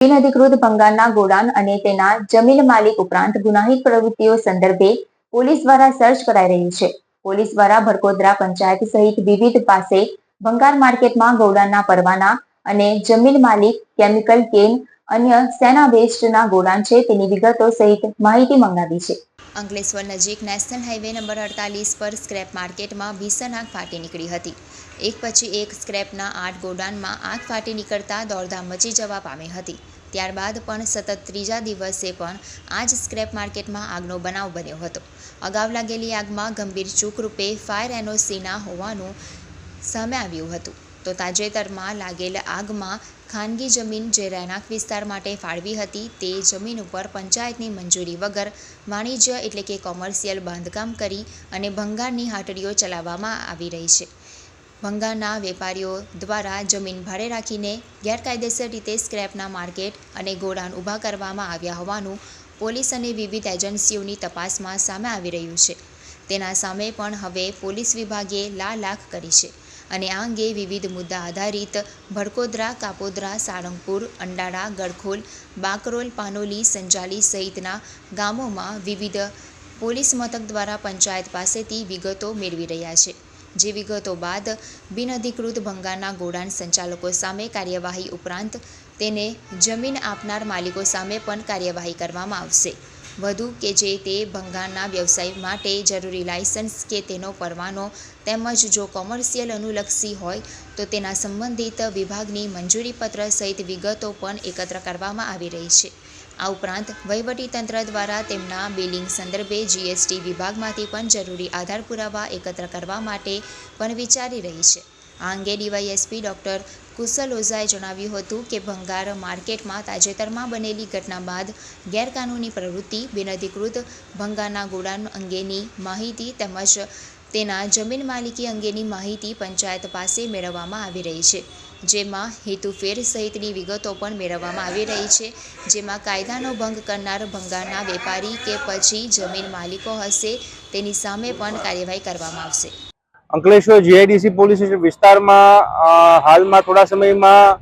બિનઅધિકૃત ભંગારના godown અને તેના જમીન માલિક ઉપરાંત ગુનાહિત પ્રવૃત્તિઓ સંદર્ભે પોલીસ દ્વારા સર્ચ કરાઈ રહ્યું છે. પોલીસ દ્વારા ભડકોદરા પંચાયત સહિત વિવિધ પાસે ભંગાર માર્કેટમાં ગોડાઉનના પરવાના અને જમીન માલિક કેમિકલ કેન અન્ય સેના વેસ્ટના ગોડાઉન છે તેની વિગતો સહિત માહિતી મંગાવી છે. અંકલેશ્વર નજીક નેશનલ હાઈવે નંબર 48 પર સ્ક્રેપ માર્કેટમાં ભીષણ આગ ફાટી નીકળી હતી. એક પછી એક સ્ક્રેપના 8 ગોડાઉનમાં આગ ફાટી નીકળતા દોડધામ મચી જવા પામી હતી. ત્યારબાદ પણ સતત ત્રીજા દિવસે પણ આ જ સ્ક્રેપ માર્કેટમાં આગનો બનાવ બન્યો હતો. અગાઉ લાગેલી આગમાં ગંભીર ચૂક રૂપે ફાયર એનઓસીના હોવાનું સામે આવ્યું હતું. તો તાજેતરમાં લાગેલ આગમાં ખાનગી જમીન જે રહેણાંક વિસ્તાર માટે ફાળવી હતી તે જમીન ઉપર પંચાયતની મંજૂરી વગર વાણિજ્ય એટલે કે કોમર્શિયલ બાંધકામ કરી અને ભંગારની હાટડીઓ ચલાવવામાં આવી રહી છે. ભંગારના વેપારીઓ દ્વારા જમીન ભાડે રાખીને ગેરકાયદેસર રીતે સ્ક્રેપના માર્કેટ અને ગોડાઉન ઊભા કરવામાં આવ્યા હોવાનું પોલીસ અને વિવિધ એજન્સીઓની તપાસમાં સામે આવી રહ્યું છે. તેના સામે પણ હવે પોલીસ વિભાગે લાખ કરી છે અને આ અંગે વિવિધ મુદ્દા આધારિત ભડકોદરા, કાપોદ્રા, સાળંગપુર, અંડાળા, ગડખોલ, બાકરોલ, પાનોલી, સંજાલી સહિતના ગામોમાં વિવિધ પોલીસ મથક દ્વારા પંચાયત પાસેથી વિગતો મેળવી રહ્યા છે. જે વિગતો બાદ બિનઅધિકૃત ભંગારના ગોડાઉન સંચાલકો સામે કાર્યવાહી ઉપરાંત તેને જમીન આપનાર માલિકો સામે પણ કાર્યવાહી કરવામાં આવશે. વધુ કે જે તે ભંગારના વ્યવસાય માટે જરૂરી લાયસન્સ કે તેનો પરવાનો તેમજ જો કોમર્શિયલ અનુલક્ષી હોય તો તેના સંબંધિત વિભાગની મંજૂરીપત્ર સહિત વિગતો પણ એકત્ર કરવામાં આવી રહી છે. આ ઉપરાંત વહીવટીતંત્ર દ્વારા તેમના બિલિંગ સંદર્ભે જીએસટી વિભાગમાંથી પણ જરૂરી આધાર પુરાવા એકત્ર કરવા માટે પણ વિચારી રહી છે. આ અંગે ડીવાયએસપી ડોક્ટર કુશલ ઓઝાએ જણાવ્યું હતું કે ભંગાર માર્કેટમાં તાજેતરમાં બનેલી ઘટના બાદ ગેરકાનૂની પ્રવૃત્તિ, બિનઅધિકૃત ભંગારના ગોડાઉન અંગેની માહિતી તેમજ તેના જમીન માલિકી અંગેની માહિતી પંચાયત પાસે મેળવવામાં આવી રહી છે. જેમાં હેતુફેર સહિતની વિગતો પણ મેળવવામાં આવી રહી છે. જેમાં કાયદાનો ભંગ કરનાર ભંગારના વેપારી કે પછી જમીન માલિકો હશે તેની સામે પણ કાર્યવાહી કરવામાં આવશે. અંકલેશ્વર જીઆઈડીસી પોલીસ વિસ્તારમાં હાલમાં થોડા સમયમાં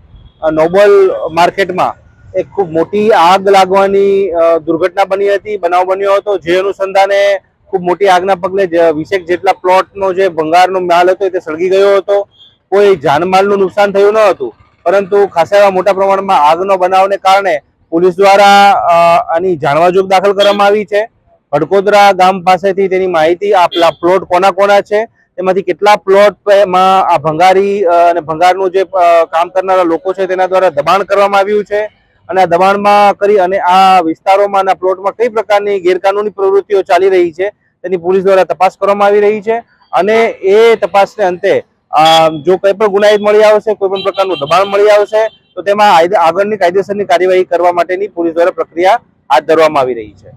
નોબલ માર્કેટમાં એક ખૂબ મોટી આગ લાગવાની દુર્ઘટના બની હતી, બનાવ બન્યો હતો. જે અનુસંધાને ખૂબ મોટી આગના પગલે 20 જેટલા પ્લોટનો જે ભંગારનો માલ હતો તે સળગી ગયો હતો. કોઈ જાનમાલનું નુકસાન થયું ન હતું, પરંતુ ખાસા એવા મોટા પ્રમાણમાં આગનો બનાવને કારણે પોલીસ દ્વારા આની જાણવાજોગ દાખલ કરવામાં આવી છે. ભડકોદરા ગામ પાસેથી તેની માહિતી આપલા પ્લોટ કોના છે, તેમાંથી કેટલા પ્લોટમાં આ ભંગારી અને ભંગારનું જે કામ કરનારા લોકો છે તેના દ્વારા દબાણ કરવામાં આવ્યું છે. અને આ દબાણમાં કરી અને આ વિસ્તારોમાં અને પ્લોટમાં કઈ પ્રકારની ગેરકાનૂની પ્રવૃત્તિઓ ચાલી રહી છે તેની પોલીસ દ્વારા તપાસ કરવામાં આવી રહી છે. અને એ તપાસને અંતે જો કોઈ પણ ગુનાહિત મળી આવશે, કોઈ પણ પ્રકારનું દબાણ મળી આવશે તો તેમાં આગળની કાયદેસરની કાર્યવાહી કરવા માટેની પોલીસ દ્વારા પ્રક્રિયા હાથ ધરવામાં આવી રહી છે.